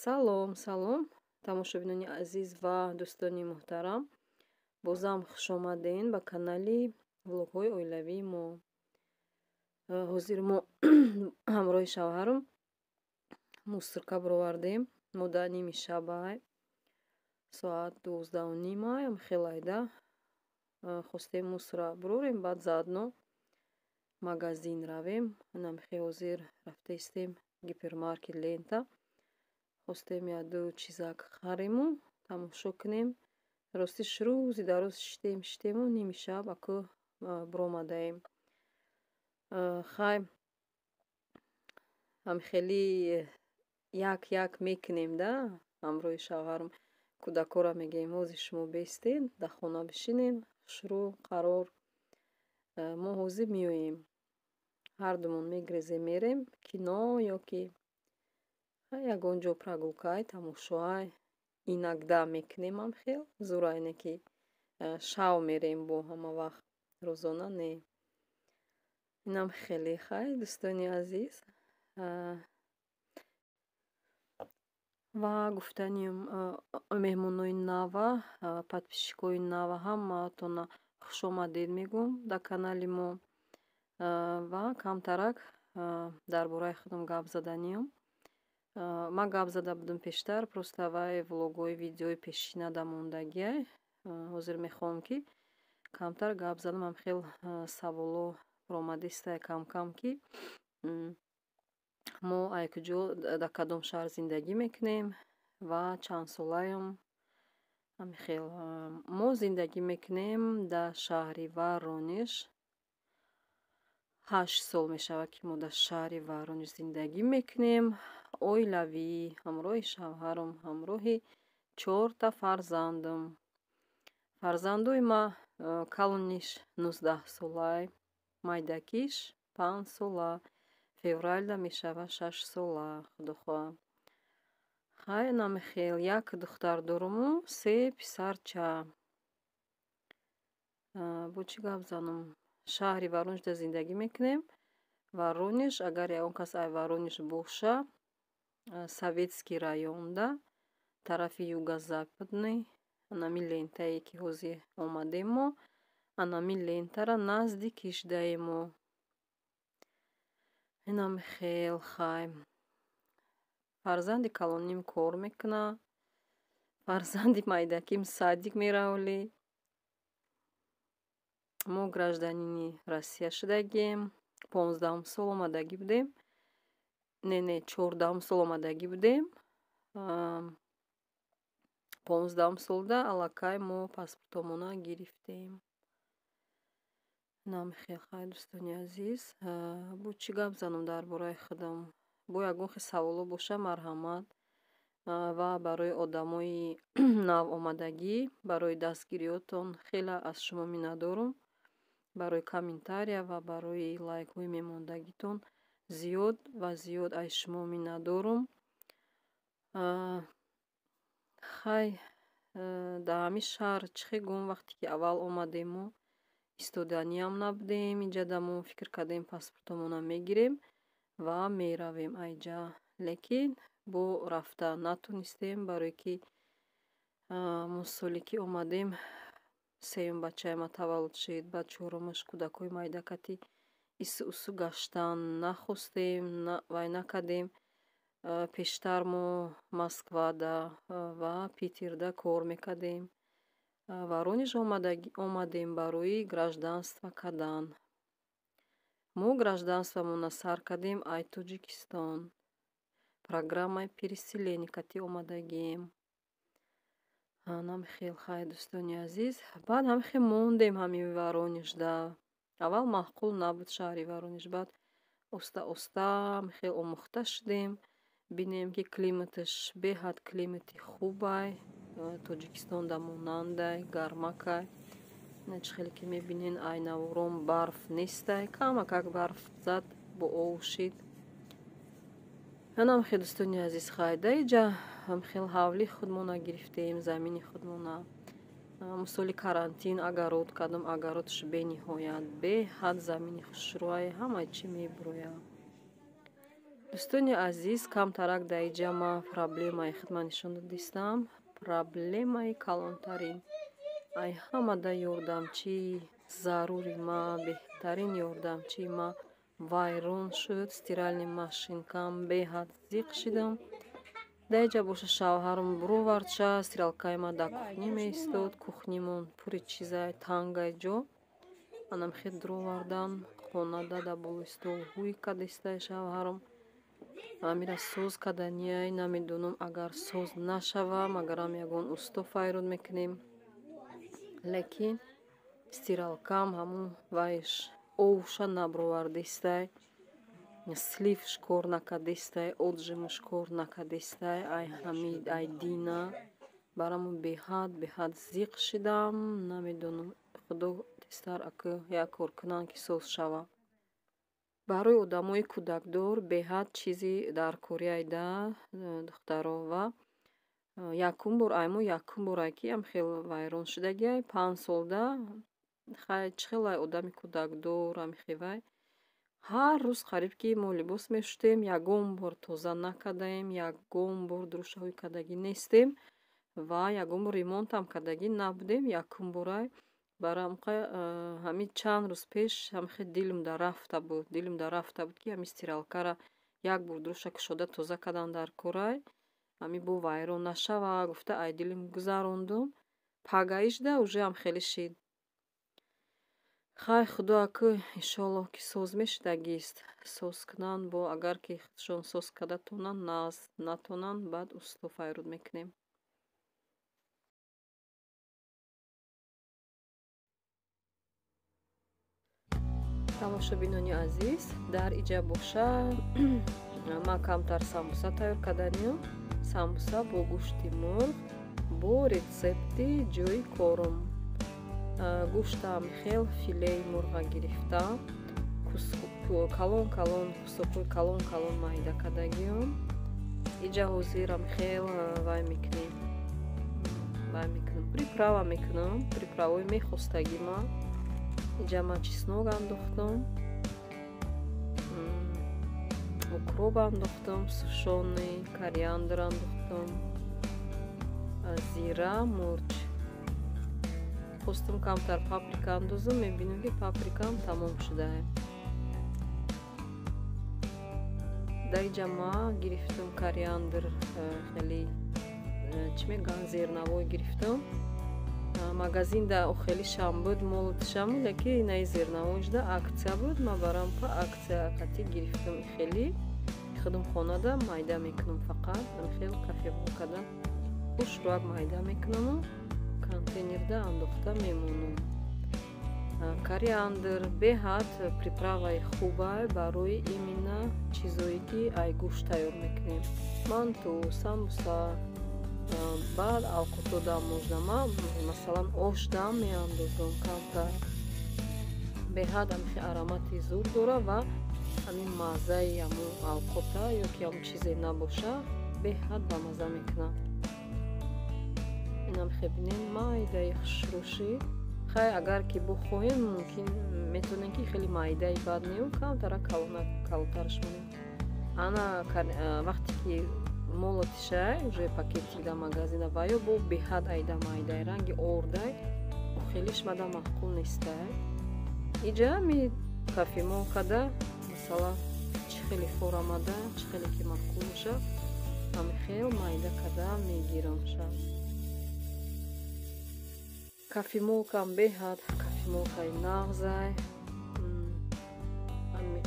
салом тамошобинони азиз ва дӯстони муҳтарам, бозам хушомадем ба канали влогҳои оилавии мо. ҳозир мо ҳамроҳи шавҳарам мусрка баровардем. Мода ними шабай соат 12:30 хелайда хостем мусра бурорем, баъд заодно магазин равем. намхе ҳозир рафта истем гипермаркет лента, хостем яду чизак харему тамошо кунем. Ростиш рӯзи дароз шитему ними шаб аку буромадаем. хай ҳамхели як мекунем да ҳамроҳи шавҳарам. кӯдакора мегӯем ҳозир шумо бестен дар хона бишинен хушрӯ қарор, мо ҳозир меоем, ҳардумон мегрезем мерем кино ё ки ягон ҷо прогулкаи тамошоай инакда мекунем. ҳамхел зурайне ки шав мерем бо ҳама вақт рӯзона не. инам хеле хай дӯстони азиз, ва гуфтаним меҳмонои нава, подписчикои нава ҳамаатона хушомадед мегӯм дар канали мо. ва камтарак дар бораи худам гап заданиям. ман гап зада будам пештар, просто вай влогҳои видеои пешина дамондагиай. ҳозир мехоҳам ки камтар гап задам. ҳамхел саволо омадистай кам ки мо айкуҷо дар кадом шаҳр зиндагӣ мекунем ва чандсолаем. ҳамхел мо зиндагӣ мекунем дар шаҳри Воронеж. 8 сол мешавад ки мо дар шаҳри Воронеж зиндагӣ мекунем. оилавӣ, ҳамроҳи шавҳарам, ҳамроҳи 4 фарзандам. фарзандои ма калониш 19 солаи, майдакиш 5 сола, февралда мешавад 6 сола. худохоҳ. хай намехел як духтар доруму 3 писарча. бо чӣ гап занам? шаҳри Воронежда зиндагӣ мекунем. Воронеж, агар ягон кас ай Воронеж боша, советский районда тарафи юго-западный, анами лентае ки ҳозир омадем мо, анами лентара наздикиш даем мо. инам хел хай. фарзанди калоним кор мекуна, фарзанди майдаким садик меравли. мо гражданини Россия шудагем. 15 сол омадагӣ будем. Не 14 сол омадагӣ будем. 15 солда аллакай мо паспортомона гирифтем. намхел хай дӯстони азиз, бо чӣ гап занам дар бораи худам? бо ягон хел саволо боша марҳамат. ва барои одамои навомадагӣ, барои дастгириётон хеле аз шумо миннатдорам. барои комментария ва барои лайкҳои мемондагитон зиёд ва зиёд аз шумо миннатдорам. хай дар ҳамин шаҳр чӣ хелгум вақте ки аввал омадем мо истоданиам набудем. инҷа дамо фикр кардем паспортамона мегирем ва меравем айҷа. лекин бо рафта натонистем, барое ки мо соле ки омадем сеюм бачаама таваллуд шид, баъд чорумаш кӯдакои майдакати ису гаштан нахостем, вай накардем. пештар мо Москвада ва Питерда кор мекардем. Воронеж омадем барои гражданство кардан. мо гражданствамона сар кардем ай Тоҷикистон. программаи переселени кати омадагием. намхел хай дӯстони азиз. баъд ҳамхел мондем ҳамин Воронежда. аввал маъқул набуд шаҳри Воронеж, баъд оста оста ҳамхел омӯхта шудем. бинем ки климаташ беҳад климати хубай. Тоҷикистонда монандай гармакай. чӣ хеле ки мебинен ай наворон барф нестай, камакак барф зад бо овушид. ҳамхел дӯстони азиз, хай да иҷа ҳамхел ҳавли худмона гирифтем, замини худмона. мисоли карантин агарот кардам, агароташ бениҳоят беҳад замини хушрӯай, ҳама чӣ мебурояд. дӯстони азиз, камтарак дар инҷа ман проблемаи хидмат нишон додистам. Проблемаи калонтарин. Ай ҳамада ёрдамчи зарури ма, беҳтарин ёрдамчи ма вайрон шуд. Стиральни машинкам беҳад зиқ шидам. Дар инҷа боша шавҳарам бировардша, стиралкаи ма дар кухня меистод. Кухнимон пури чизай тангай ҷо. Манам хед дровардам, хонада дар болои стол ҳуй кадистай шавҳарам. Амира соз каданияй, намедонам агар соз нашавам, агарам ягон усто файрод мекунем. Лекин стиралкам ҳамун вайш овша набровардистай, сливш кор накадистай, отжимуш кор накадистай. Ай ҳамид, ай дина. Барамон беҳад зиқ шидам. Намедонам худо тезтар ака як кор кунанд ки соз шава. Барои одамои кӯдакдор беҳад чизи даркорияй да духтаро ва якум бор ки ам хел вайрон шудагиай 5 солда хай чихелай одами кӯдакдор амихевай. Ҳар рӯз қариб ки мо либос мешӯтем, ягон бор тоза накадаем, ягон бор дурушавӣ кадагӣ нестем ва ягон бор ремонтам кадагӣ набудем. Якум борай барам ҳамин чанд рӯз пеш ҳамихе дилм дар рафта буд ки ҳамин стиралкара як бор дуруша кушода тоза кадан дар корай. Ҳамин бо вайрон нашава гуфта ай дилим гузарондум. Пагаишда уже ам хеле шид. Хай худо ака иншоллоҳ ки соз мешудагист. Соз кунанд бо агар ки худшон соз када тонанд, натонанд баъд усто файруд мекунем. тамошобинони азиз, дар иҷа боша ман камтар самбуса тайёр карданем. Самбуса бо гӯшти мурғ бо рецепти ҷои корум. Гӯштам хел филеи мурға гирифтам, калон кусоқҳои калон майда кардагиам. Иҷа ҳозирам хел вай мекунем. Приправа мекунам, приправаи мехостаги ман. Иҷа ман чеснок андохтам, укроп андохтам, сушони кориандр андохтам, зира, мурч. Хостам камтар паприка андозам, мебинам ки паприкам тамом шудааст. Дар инҷа ман гирифтам кориандр, хеле чӣ мегӯянд, зернавой гирифтам. Магазинда охелишам буд, молотишам, лекин инаи зернавоишда аксия буд. Ма барам па аксия қатӣ гирифтам. Хеле худам хонада майда мекунам, фақат хел кафево када хушруак майда мекунам, контейнерда андохта мемонам. Кориандр беҳад приправаи хубай барои именно чизое ки ай гӯшт тайёр мекунем. Манту, самбуса, баъд алқото дам мождама, масалан ош дам меандозам камтар. Беҳад амихи аромати зуд дора ва ҳамин маззаи ҳамун алқота ё ки ҳамун чизе набоша беҳад бамазза мекунад. инам хебинем майдаи хушрӯшӣ. Хай агар ки бухоҳем мумкин метавонем ки хеле майдаи бад неём камтара калонтараш монем. Ана вақте ки молотишай уже пакетик да магазина ва ё бо беҳад айда майдай ранги ордай хелиш мада маъқул нестай. иҷа ми кафемол када масалан чӣ хеле форамада, чӣ хеле ки маъқул боша ҳами хел майда када мегирам ша. Кафемолкам беҳад кафемолкаи нағзай.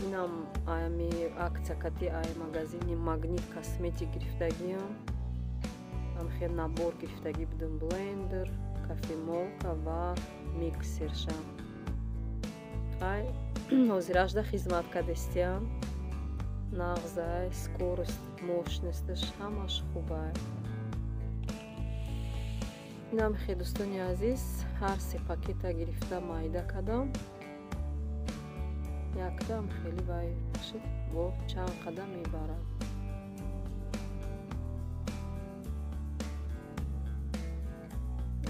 Инам ами акция кати ай магазини Магнит косметик гирифтагиам. Ам хел набор гирифтагӣ будам, блендер, кафемолка ва миксерша. Хай ҳозирашда хизмат кадестиам. Нағзай, скорост мощностиш ҳамаш хубай. Инам хе дӯстони азиз, ҳар се пакета гирифта майда кардам. Якдам хеле вай бо чанд қадам мебарад.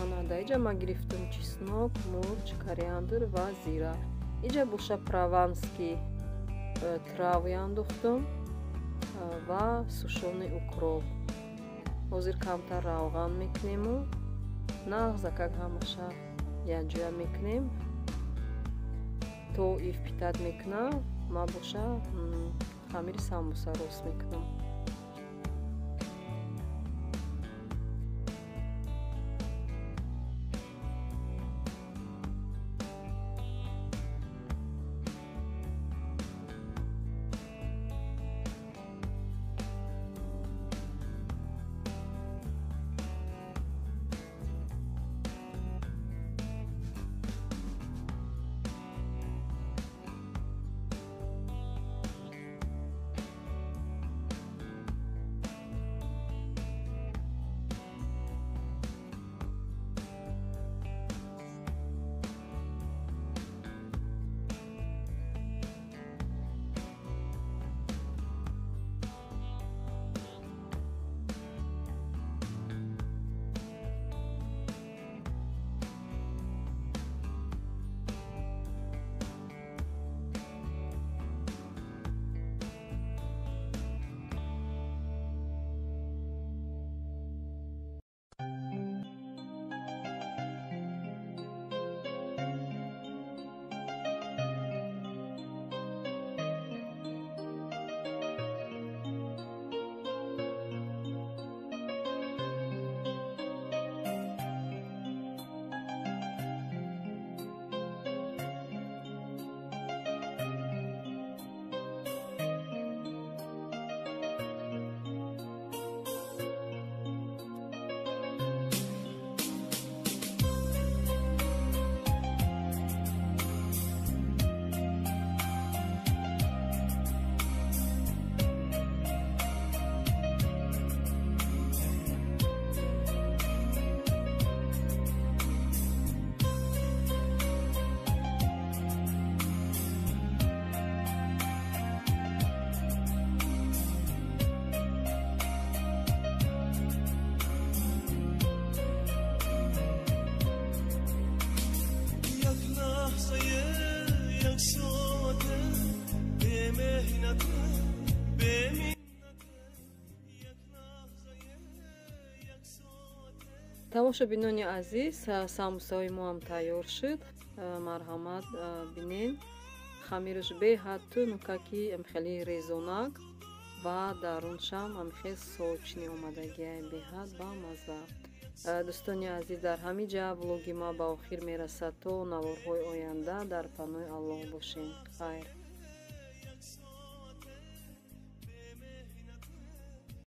Ана дар иҷа ман гирифтам чеснок, мурч, кориандр ва зира. Иҷа боша прованский травы андохтам. ва сушони укроп. ҳозир камтар равған мекунему нағз акак ҳамаша якҷоя мекунем то ив питат мекунам. ма боша хамири самбуса рост мекунам. тамошобинони азиз, самбусаҳои мо ҳам тайёр шуд. Марҳамат бинен. хамираш беҳад тунука ки хеле резонак ва даруншам хел сочини омадагия беҳад бамазза. дӯстони азиз, дар ҳамин ҷа влоги ма ба охир мерасад. то наворҳои оянда дар паноҳи Аллоҳ бошем. хайр.